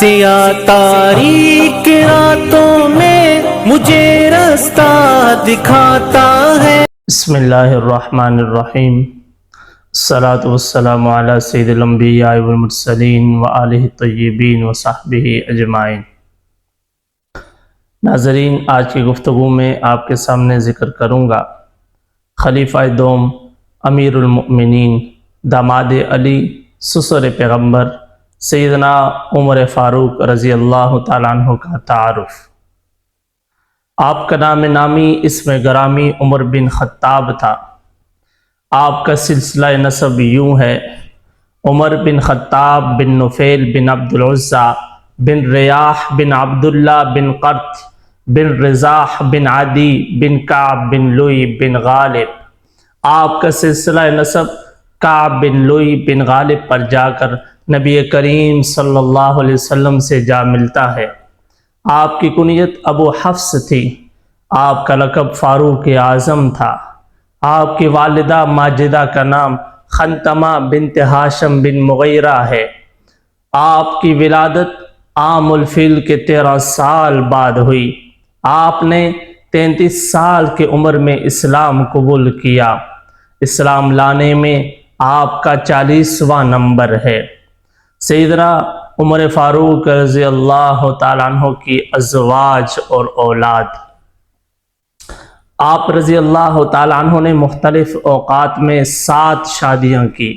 سیاہ تاریک راتوں میں مجھے راستہ دکھاتا ہے۔ بسم اللہ الرحمن الرحیم، الصلاۃ والسلام علی سید الانبیاء والمرسلین وآلہ الطیبین وصحبہ اجمعین۔ ناظرین، آج کی گفتگو میں آپ کے سامنے ذکر کروں گا خلیفہ دوم امیر المؤمنین داماد علی سسر پیغمبر سیدنا عمر فاروق رضی اللہ تعالیٰ عنہ کا تعارف۔ آپ کا نام نامی اسم گرامی عمر بن خطاب تھا۔ آپ کا سلسلہ نسب یوں ہے: عمر بن خطاب بن نفیل بن عبد العزیٰ بن ریاح بن عبداللہ بن قرط بن رزاح بن عدی بن کعب بن لوئی بن غالب۔ آپ کا سلسلہ نسب کعب بن لوئی بن غالب پر جا کر نبی کریم صلی اللہ علیہ وسلم سے جا ملتا ہے۔ آپ کی کنیت ابو حفص تھی۔ آپ کا لقب فاروق اعظم تھا۔ آپ کی والدہ ماجدہ کا نام خنتمہ بنت ہاشم بن مغیرہ ہے۔ آپ کی ولادت عام الفیل کے 13 سال بعد ہوئی۔ آپ نے 33 سال کی عمر میں اسلام قبول کیا۔ اسلام لانے میں آپ کا 40واں نمبر ہے۔ سیدنا عمر فاروق رضی اللہ تعالیٰ عنہ کی ازواج اور اولاد۔ آپ رضی اللہ تعالیٰ عنہ نے مختلف اوقات میں 7 شادیاں کی،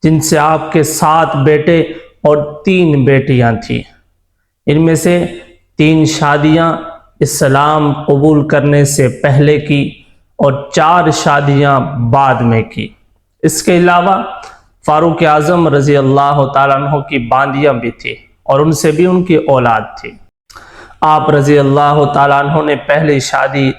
جن سے آپ کے 7 بیٹے اور 3 بیٹیاں تھیں۔ ان میں سے 3 شادیاں اسلام قبول کرنے سے پہلے کی اور 4 شادیاں بعد میں کی۔ اس کے علاوہ فاروق اعظم رضی اللہ تعالیٰ عنہ کی باندیاں بھی تھی اور ان سے بھی ان کی اولاد تھی۔ آپ رضی اللہ تعالیٰ عنہ نے پہلی شادی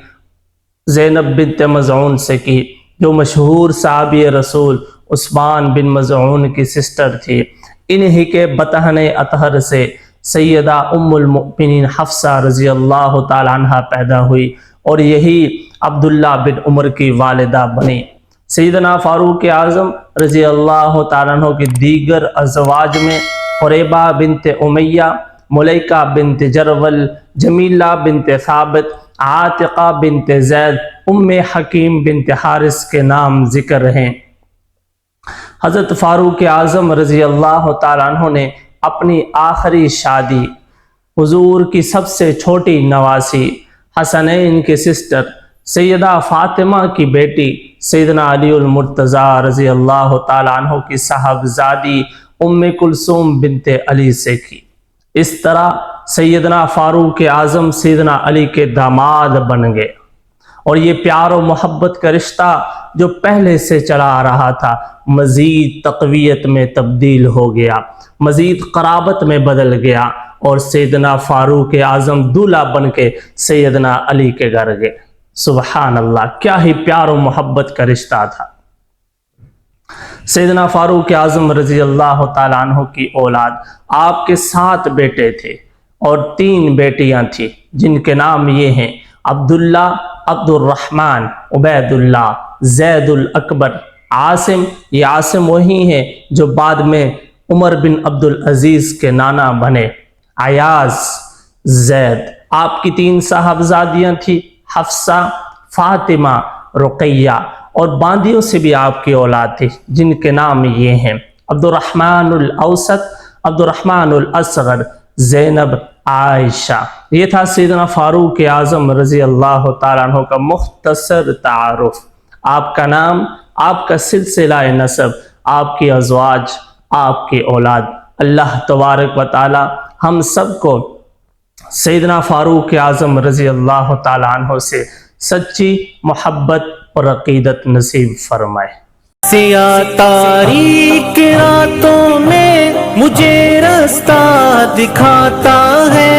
زینب بنت مظعون سے کی، جو مشہور صحابی رسول عثمان بن مظعون کی سسٹر تھی۔ انہی کے بطحن اطہر سے سیدہ ام المؤمنین حفصہ رضی اللہ تعالیٰ عنہ پیدا ہوئی اور یہی عبداللہ بن عمر کی والدہ بنی۔ سیدنا فاروق اعظم رضی اللہ تعالیٰ عنہ کی دیگر ازواج میں قریبہ بنت امیہ، ملیکہ بنت جرول، جمیلہ بنت ثابت، عاتقہ بنت زید، ام حکیم بنت حارث کے نام ذکر ہیں۔ حضرت فاروق اعظم رضی اللہ تعالیٰ عنہ نے اپنی آخری شادی حضور کی سب سے چھوٹی نواسی حسنین کی سسٹر سیدہ فاطمہ کی بیٹی سیدنا علی المرتضیٰ رضی اللہ تعالیٰ عنہ کی صاحبزادی ام کلثوم بنت علی سے کی۔ اس طرح سیدنا فاروق اعظم سیدنا علی کے داماد بن گئے اور یہ پیار و محبت کا رشتہ جو پہلے سے چلا آ رہا تھا مزید تقویت میں تبدیل ہو گیا، مزید قرابت میں بدل گیا اور سیدنا فاروق اعظم دولہا بن کے سیدنا علی کے گھر گئے۔ سبحان اللہ، کیا ہی پیار و محبت کا رشتہ تھا۔ سیدنا فاروق اعظم رضی اللہ تعالیٰ عنہ کی اولاد، آپ کے 7 بیٹے تھے اور 3 بیٹیاں تھیں، جن کے نام یہ ہیں: عبداللہ، عبد الرحمن، عبید اللہ، زید الاکبر، عاصم۔ یہ عاصم وہی ہیں جو بعد میں عمر بن عبد العزیز کے نانا بنے، ایاز، زید۔ آپ کی 3 صاحبزادیاں تھیں: حفصہ، فاطمہ، رقیہ، اور باندیوں سے بھی آپ کی اولاد تھی، جن کے نام یہ ہیں: عبد الرحمن الاوسط، عبد الرحمن الاصغر، زینب، عائشہ۔ یہ تھا سیدنا فاروق اعظم رضی اللہ تعالیٰ عنہ کا مختصر تعارف۔ آپ کا نام، آپ کا سلسلہ نسب، آپ کی ازواج، آپ کی اولاد۔ اللہ تبارک و تعالی ہم سب کو سیدنا فاروق اعظم رضی اللہ تعالیٰ عنہ سے سچی محبت اور عقیدت نصیب فرمائے۔ سیاہ تاریک راتوں میں مجھے راستہ دکھاتا ہے۔